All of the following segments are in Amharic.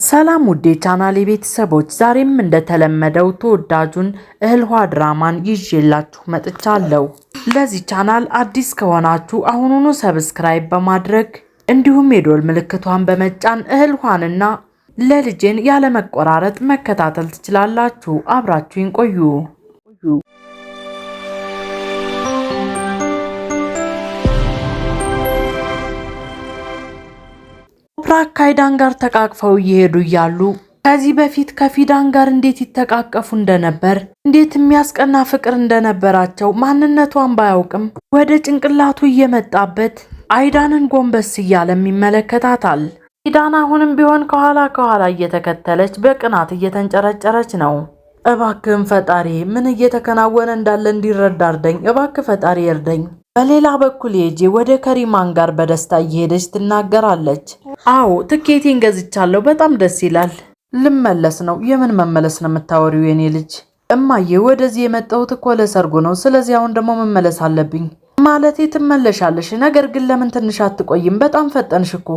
ሰላም ውዴ ቻናሌ ቤተሰቦች ዛሬም እንደተለመደው ተወዳጁን እህል ውሃ ድራማን ይዤላችሁ መጥቻለሁ። ለዚህ ቻናል አዲስ ከሆናችሁ አሁኑኑ ሰብስክራይብ በማድረግ እንዲሁም የደወል ምልክቷን በመጫን እህል ውሃንና ለልጄን ያለ መቆራረጥ መከታተል ትችላላችሁ። አብራችሁን ቆዩ። ቶፕራክ ከአይዳን ጋር ተቃቅፈው እየሄዱ እያሉ ከዚህ በፊት ከፊዳን ጋር እንዴት ይተቃቀፉ እንደነበር እንዴት የሚያስቀና ፍቅር እንደነበራቸው ማንነቷን ባያውቅም ወደ ጭንቅላቱ እየመጣበት አይዳንን ጎንበስ እያለም ይመለከታታል። ፊዳን አሁንም ቢሆን ከኋላ እየተከተለች በቅናት እየተንጨረጨረች ነው። እባክህን ፈጣሪ ምን እየተከናወነ እንዳለ እንዲረዳ እርዳኝ፣ እባክህ ፈጣሪ እርዳኝ። በሌላ በኩል ኤጄ ወደ ከሪማን ጋር በደስታ እየሄደች ትናገራለች። አዎ ትኬቴን ገዝቻለሁ፣ በጣም ደስ ይላል። ልመለስ ነው። የምን መመለስ ነው የምታወሪው የኔ ልጅ? እማዬ ወደዚህ የመጣሁት እኮ ለሰርጉ ነው። ስለዚህ አሁን ደግሞ መመለስ አለብኝ። ማለቴ ትመለሻለሽ፣ ነገር ግን ለምን ትንሽ አትቆይም? በጣም ፈጠንሽ እኮ።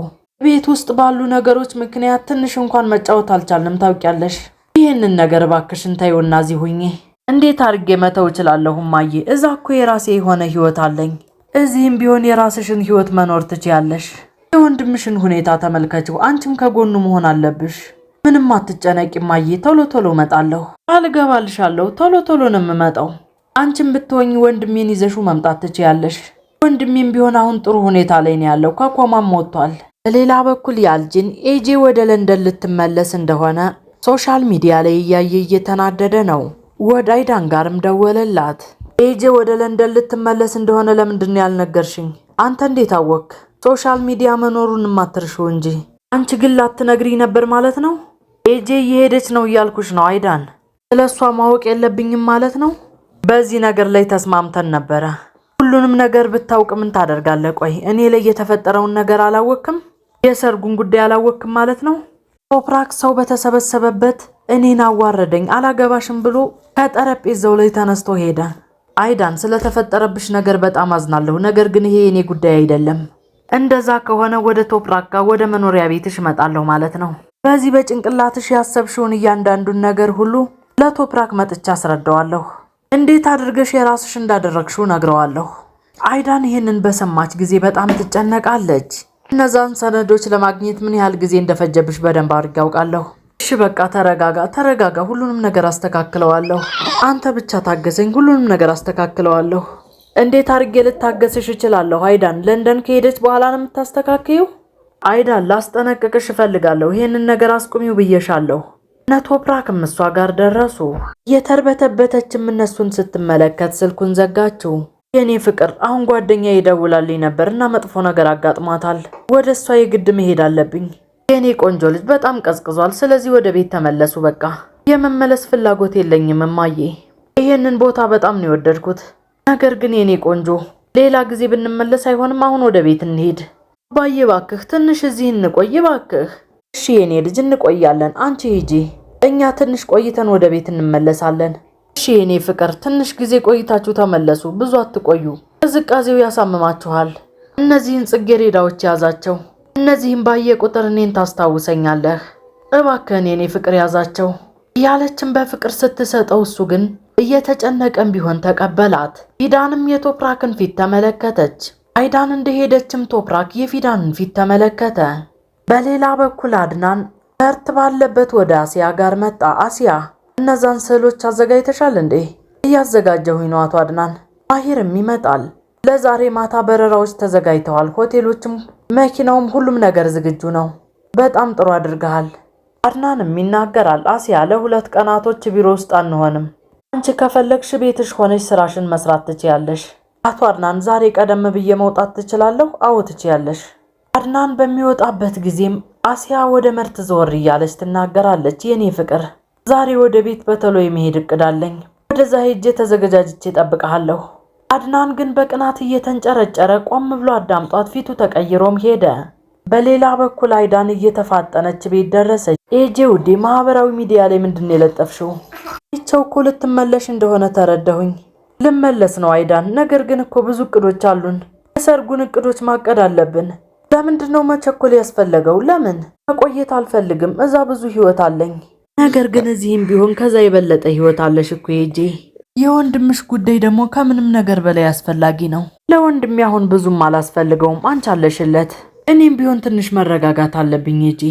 ቤት ውስጥ ባሉ ነገሮች ምክንያት ትንሽ እንኳን መጫወት አልቻልንም ታውቂያለሽ። ይህንን ነገር እባክሽን ተይውና እዚህ ሁኚ። እንዴት አድርጌ መተው እችላለሁ እማዬ? እዛ እኮ የራሴ የሆነ ህይወት አለኝ። እዚህም ቢሆን የራስሽን ህይወት መኖር ትችያለሽ። የወንድምሽን ሁኔታ ተመልከችው። አንቺም ከጎኑ መሆን አለብሽ። ምንም አትጨነቂ እማዬ፣ ቶሎ እመጣለሁ። አልገባልሻለሁ፣ ቶሎ ነው የምመጣው። አንቺም ብትሆኚ ወንድሜን ይዘሹ መምጣት ትችያለሽ። ወንድሜም ቢሆን አሁን ጥሩ ሁኔታ ላይ ነው ያለው፣ ከኮማም ወጥቷል። በሌላ በኩል ያልጂን ኤጄ ወደ ለንደን ልትመለስ እንደሆነ ሶሻል ሚዲያ ላይ እያየ እየተናደደ ነው። ወደ አይዳን ጋርም ደወለላት። ኤጄ ወደ ለንደን ልትመለስ እንደሆነ ለምንድን ያልነገርሽኝ? አንተ እንዴት አወክ? ሶሻል ሚዲያ መኖሩን ማትርሽው እንጂ አንቺ ግን ላትነግሪኝ ነበር ማለት ነው። ኤጄ እየሄደች ነው እያልኩሽ ነው አይዳን። ስለሷ ማወቅ የለብኝም ማለት ነው። በዚህ ነገር ላይ ተስማምተን ነበረ። ሁሉንም ነገር ብታውቅ ምን ታደርጋለህ? ቆይ እኔ ላይ የተፈጠረውን ነገር አላወቅም? የሰርጉን ጉዳይ አላወቅም ማለት ነው። ቶፕራክ ሰው በተሰበሰበበት እኔን አዋረደኝ አላገባሽም ብሎ ከጠረጴዛው ላይ ተነስቶ ሄደ። አይዳን ስለተፈጠረብሽ ነገር በጣም አዝናለሁ፣ ነገር ግን ይሄ የኔ ጉዳይ አይደለም። እንደዛ ከሆነ ወደ ቶፕራክ ጋር ወደ መኖሪያ ቤትሽ እመጣለሁ ማለት ነው። በዚህ በጭንቅላትሽ ያሰብሽውን እያንዳንዱን ነገር ሁሉ ለቶፕራክ መጥቻ አስረዳዋለሁ። እንዴት አድርገሽ የራስሽ እንዳደረግሽው ነግረዋለሁ። አይዳን ይህንን በሰማች ጊዜ በጣም ትጨነቃለች። እነዛን ሰነዶች ለማግኘት ምን ያህል ጊዜ እንደፈጀብሽ በደንብ አድርጌ አውቃለሁ። እሺ በቃ ተረጋጋ፣ ሁሉንም ነገር አስተካክለዋለሁ። አንተ ብቻ ታገሰኝ፣ ሁሉንም ነገር አስተካክለዋለሁ። እንዴት አድርጌ ልታገስሽ እችላለሁ? አይዳን ለንደን ከሄደች በኋላ ነው የምታስተካክዩ? አይዳን ላስጠነቅቅሽ እፈልጋለሁ፣ ይሄንን ነገር አስቁሚው ብዬሻለሁ። እነ ቶፕራክም እሷ ጋር ደረሱ። የተርበተበተችም እነሱን ስትመለከት ስልኩን ዘጋችው። የኔ ፍቅር አሁን ጓደኛ ይደውላልኝ ነበርና መጥፎ ነገር አጋጥሟታል። ወደ እሷ የግድ መሄድ አለብኝ። የኔ ቆንጆ ልጅ በጣም ቀዝቅዟል፣ ስለዚህ ወደ ቤት ተመለሱ። በቃ የመመለስ ፍላጎት የለኝም እማዬ። ይሄንን ቦታ በጣም ነው የወደድኩት። ነገር ግን የኔ ቆንጆ ሌላ ጊዜ ብንመለስ አይሆንም? አሁን ወደ ቤት እንሄድ። አባዬ እባክህ ትንሽ እዚህ እንቆይ እባክህ። እሺ የኔ ልጅ እንቆያለን፣ አንቺ ሂጂ። እኛ ትንሽ ቆይተን ወደ ቤት እንመለሳለን። እሺ የኔ ፍቅር ትንሽ ጊዜ ቆይታችሁ ተመለሱ፣ ብዙ አትቆዩ። ቅዝቃዜው ያሳምማችኋል። እነዚህን ጽጌረዳዎች ያዛቸው። እነዚህን ባየ ቁጥር እኔን ታስታውሰኛለህ። እባክህን የኔ ፍቅር ያዛቸው እያለችን በፍቅር ስትሰጠው እሱ ግን እየተጨነቀም ቢሆን ተቀበላት። ፊዳንም የቶፕራክን ፊት ተመለከተች። አይዳን እንደሄደችም ቶፕራክ የፊዳንን ፊት ተመለከተ። በሌላ በኩል አድናን በርት ባለበት ወደ አሲያ ጋር መጣ። አሲያ እነዛን ስዕሎች አዘጋጅተሻል እንዴ? እያዘጋጀሁኝ ነው አቶ አድናን። ማሂርም ይመጣል። ለዛሬ ማታ በረራዎች ተዘጋጅተዋል። ሆቴሎችም መኪናውም ሁሉም ነገር ዝግጁ ነው። በጣም ጥሩ አድርገሃል። አድናንም ይናገራል። አሲያ ለ2 ቀናቶች ቢሮ ውስጥ አንሆንም። አንቺ ከፈለግሽ ቤትሽ ሆነሽ ስራሽን መስራት ትችያለሽ። አቶ አድናን ዛሬ ቀደም ብዬ መውጣት ትችላለሁ? አዎ ትችያለሽ። አድናን በሚወጣበት ጊዜም አሲያ ወደ መርት ዘወር እያለች ትናገራለች። የኔ ፍቅር ዛሬ ወደ ቤት በተሎ የመሄድ እቅድ አለኝ። ወደዛ ሄጄ ተዘገጃጅቼ እጠብቅሃለሁ። አድናን ግን በቅናት እየተንጨረጨረ ቆም ብሎ አዳምጧት ፊቱ ተቀይሮም ሄደ። በሌላ በኩል አይዳን እየተፋጠነች ቤት ደረሰች። ኤጄ ውዴ ማህበራዊ ሚዲያ ላይ ምንድን ነው የለጠፍሽው? ይቸው እኮ ልትመለሽ እንደሆነ ተረዳሁኝ። ልመለስ ነው አይዳን፣ ነገር ግን እኮ ብዙ እቅዶች አሉን። የሰርጉን እቅዶች ማቀድ አለብን። ለምንድነው መቸኮል ያስፈለገው? ለምን መቆየት አልፈልግም። እዛ ብዙ ህይወት አለኝ። ነገር ግን እዚህም ቢሆን ከዛ የበለጠ ህይወት አለሽ እኮ ሄጄ። የወንድምሽ ጉዳይ ደግሞ ከምንም ነገር በላይ አስፈላጊ ነው። ለወንድሜ አሁን ብዙም አላስፈልገውም፣ አንቺ አለሽለት። እኔም ቢሆን ትንሽ መረጋጋት አለብኝ ሄጄ።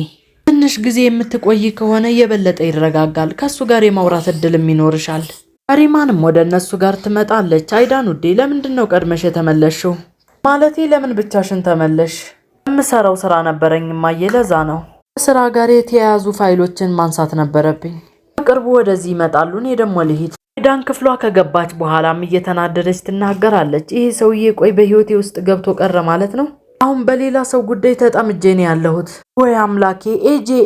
ትንሽ ጊዜ የምትቆይ ከሆነ የበለጠ ይረጋጋል። ከሱ ጋር የማውራት እድልም ይኖርሻል። አሪማንም ወደ እነሱ ጋር ትመጣለች። አይዳን ውዴ፣ ለምንድነው ቀድመሽ የተመለሽው? ማለቴ ለምን ብቻሽን ተመለሽ? የምሰራው ስራ ነበረኝ እማዬ፣ ለዛ ነው። ስራ ጋር የተያያዙ ፋይሎችን ማንሳት ነበረብኝ። በቅርቡ ወደዚህ ይመጣሉ፣ እኔ ደግሞ ልሂድ። አይዳን ክፍሏ ከገባች በኋላም እየተናደደች ትናገራለች። ይሄ ሰውዬ ቆይ በህይወቴ ውስጥ ገብቶ ቀረ ማለት ነው? አሁን በሌላ ሰው ጉዳይ ተጠምጄ ነው ያለሁት። ወይ አምላኬ፣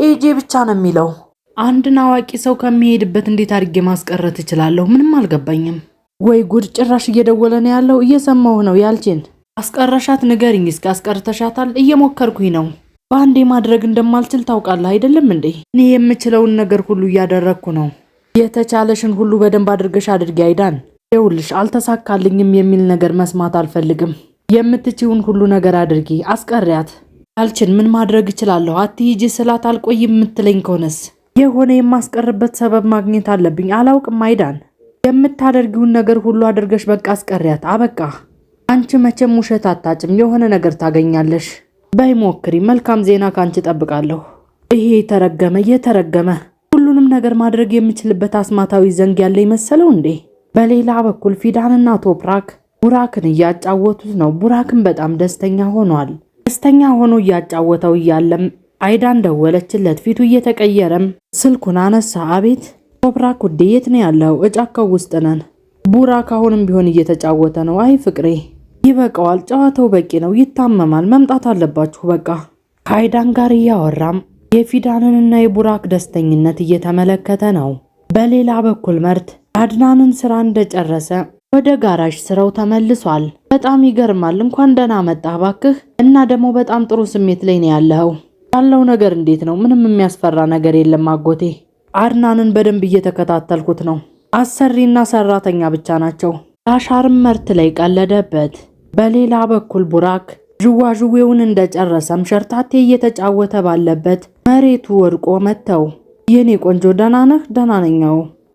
ኤጄ ብቻ ነው የሚለው። አንድን አዋቂ ሰው ከሚሄድበት እንዴት አድርጌ ማስቀረት እችላለሁ? ምንም አልገባኝም። ወይ ጉድ፣ ጭራሽ እየደወለ ነው ያለው። እየሰማሁ ነው። ያልችን አስቀረሻት? ንገሪኝ እስኪ። አስቀርተሻታል? እየሞከርኩኝ ነው። በአንዴ ማድረግ እንደማልችል ታውቃለህ አይደለም እንዴ? እኔ የምችለውን ነገር ሁሉ እያደረግኩ ነው። የተቻለሽን ሁሉ በደንብ አድርገሽ አድርጊ አይዳን። ይኸውልሽ አልተሳካልኝም የሚል ነገር መስማት አልፈልግም። የምትችውን ሁሉ ነገር አድርጊ፣ አስቀሪያት። ያልችን ምን ማድረግ እችላለሁ? አትሂጂ ስላት አልቆይም የምትለኝ ከሆነስ? የሆነ የማስቀርበት ሰበብ ማግኘት አለብኝ። አላውቅም አይዳን። የምታደርጊውን ነገር ሁሉ አድርገሽ በቃ አስቀሪያት። አበቃ። አንቺ መቼም ውሸት አታጭም፣ የሆነ ነገር ታገኛለሽ። በይ ሞክሪ። መልካም ዜና ካንቺ ጠብቃለሁ። ይሄ የተረገመ ሁሉንም ነገር ማድረግ የምችልበት አስማታዊ ዘንግ ያለ ይመሰለው እንዴ? በሌላ በኩል ፊዳንና ቶፕራክ ቡራክን እያጫወቱት ነው። ቡራክን በጣም ደስተኛ ሆኗል። ደስተኛ ሆኖ እያጫወተው እያለም አይዳን ደወለችለት። ፊቱ እየተቀየረም ስልኩን አነሳ። አቤት ቶፕራክ ውዴ፣ የት ነው ያለው? እጫካው ውስጥ ነን። ቡራክ አሁንም ቢሆን እየተጫወተ ነው። አይ ፍቅሬ ይበቃዋል፣ ጨዋታው በቂ ነው። ይታመማል፣ መምጣት አለባችሁ በቃ። ከአይዳን ጋር እያወራም የፊዳንንና የቡራክ ደስተኝነት እየተመለከተ ነው። በሌላ በኩል መርት አድናንን ስራ እንደጨረሰ ወደ ጋራዥ ስራው ተመልሷል። በጣም ይገርማል። እንኳን ደህና መጣህ ባክህ። እና ደግሞ በጣም ጥሩ ስሜት ላይ ነው ያለው ነገር እንዴት ነው? ምንም የሚያስፈራ ነገር የለም አጎቴ። አድናንን በደንብ እየተከታተልኩት ነው። አሰሪና ሰራተኛ ብቻ ናቸው። አሻርም መርት ላይ ቀለደበት። በሌላ በኩል ቡራክ ዥዋዥዌውን እንደጨረሰም ሸርታቴ እየተጫወተ ባለበት መሬቱ ወድቆ መተው። የኔ ቆንጆ ደህና ነህ? ደህና ነኝ።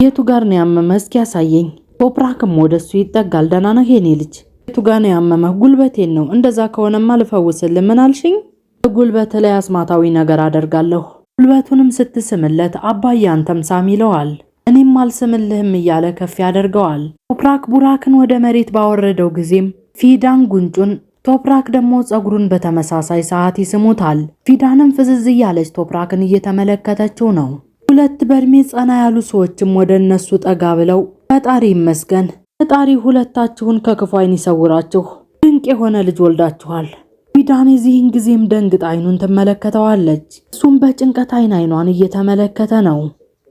የቱ ጋር ነው ያመመህ? እስኪ ያሳየኝ። ቶፕራክም ወደሱ ይጠጋል። ደህና ነህ የኔ ልጅ? የቱ ጋር ነው ያመመህ? ጉልበቴን ነው። እንደዛ ከሆነማ ልፈውስልህ። ምን አልሽኝ? ጉልበት ላይ አስማታዊ ነገር አደርጋለሁ። ጉልበቱንም ስትስምለት አባዬ አንተም ሳም ይለዋል። እኔም አልስምልህም እያለ ከፍ ያደርገዋል። ቶፕራክ ቡራክን ወደ መሬት ባወረደው ጊዜም ፊዳን ጉንጩን፣ ቶፕራክ ደግሞ ጸጉሩን በተመሳሳይ ሰዓት ይስሙታል። ፊዳንም ፍዝዝ እያለች ቶፕራክን እየተመለከተችው ነው። ሁለት በእድሜ ጸና ያሉ ሰዎችም ወደ እነሱ ጠጋ ብለው ፈጣሪ ይመስገን፣ ፈጣሪ ሁለታችሁን ከክፉ ዓይን ይሰውራችሁ፣ ድንቅ የሆነ ልጅ ወልዳችኋል። ፊዳን የዚህን ጊዜም ደንግጥ አይኑን ትመለከተዋለች። እሱም በጭንቀት አይኗን እየተመለከተ ነው።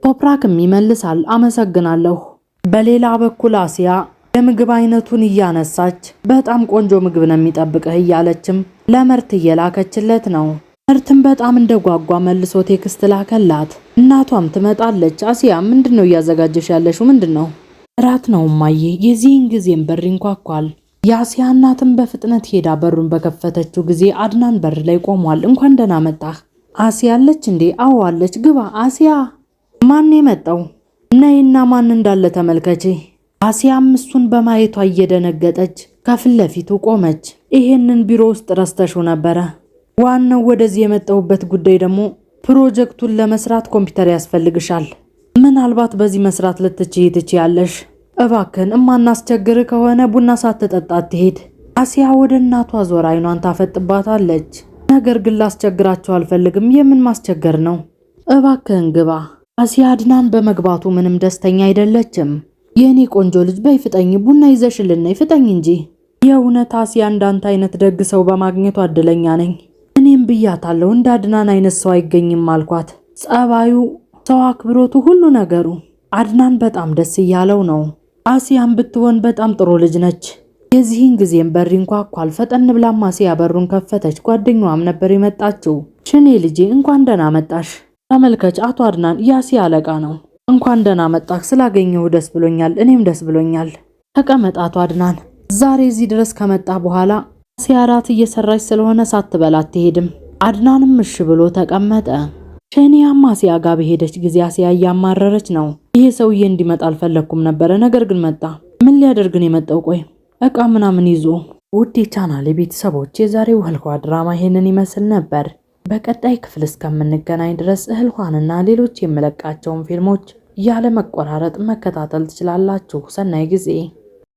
ቶፕራክም ይመልሳል አመሰግናለሁ። በሌላ በኩል አሲያ የምግብ አይነቱን እያነሳች በጣም ቆንጆ ምግብ ነው የሚጠብቅህ እያለችም ለመርት እየላከችለት ነው። መርትም በጣም እንደጓጓ መልሶ ቴክስት ላከላት። እናቷም ትመጣለች። አሲያ ምንድነው እያዘጋጀሽ ያለሽው? ምንድነው? እራት ነው እማዬ። የዚህን ጊዜም በር ይንኳኳል። የአሲያ እናትም በፍጥነት ሄዳ በሩን በከፈተችው ጊዜ አድናን በር ላይ ቆሟል። እንኳን ደህና መጣህ። አሲያ አለች እንዴ? አዎ አለች። ግባ አሲያ። ማን የመጣው? ነይና ማን እንዳለ ተመልከቺ። አሲያም እሱን በማየቷ እየደነገጠች ከፊት ለፊቱ ቆመች። ይሄንን ቢሮ ውስጥ ረስተሽው ነበረ። ዋናው ወደዚህ የመጣሁበት ጉዳይ ደግሞ ፕሮጀክቱን ለመስራት ኮምፒውተር ያስፈልግሻል። ምናልባት በዚህ መስራት ትችያለሽ። እባክን እማናስቸግር ከሆነ ቡና ሳትጠጣ አትሄድ። አሲያ ወደ እናቷ ዞር አይኗን ታፈጥባታለች። ነገር ግን ላስቸግራቸው አልፈልግም። የምን ማስቸገር ነው? እባክህን ግባ። አሲያ አድናን በመግባቱ ምንም ደስተኛ አይደለችም። የኔ ቆንጆ ልጅ በይ ፍጠኝ፣ ቡና ይዘሽልና ይፍጠኝ እንጂ። የእውነት አሲያ እንዳንተ አይነት ደግ ሰው በማግኘቱ እድለኛ ነኝ። እኔም ብያታለሁ እንደ አድናን አይነት ሰው አይገኝም አልኳት። ጸባዩ፣ ሰው አክብሮቱ፣ ሁሉ ነገሩ። አድናን በጣም ደስ እያለው ነው። አሲያም ብትሆን በጣም ጥሩ ልጅ ነች። የዚህን ጊዜም በር ይንኳኳል። ፈጠን ብላም አሲያ በሩን ከፈተች። ጓደኛዋም ነበር የመጣችው። ሽኔ ልጄ እንኳን ደህና መጣሽ። ተመልከች አቶ አድናን የአሲያ አለቃ ነው። እንኳን ደህና መጣህ። ስላገኘሁ ደስ ብሎኛል። እኔም ደስ ብሎኛል። ተቀመጥ አቶ አድናን። ዛሬ እዚህ ድረስ ከመጣ በኋላ ሲያራት እየሰራች ስለሆነ ሳትበላ አትሄድም። አድናንም እሺ ብሎ ተቀመጠ። ሸኒያም አሲያ ጋር በሄደች ጊዜ አሲያ እያማረረች ነው። ይሄ ሰውዬ እንዲመጣ አልፈለኩም ነበረ፣ ነገር ግን መጣ። ምን ሊያደርግ ነው የመጣው? ቆይ እቃ ምናምን ይዞ። ውድ የቻናሌ ቤተሰቦች የዛሬው ህልኋ ድራማ ይሄንን ይመስል ነበር። በቀጣይ ክፍል እስከምንገናኝ ድረስ ህልኋንና ሌሎች የምለቃቸውን ፊልሞች ያለ መቆራረጥ መከታተል ትችላላችሁ። ሰናይ ጊዜ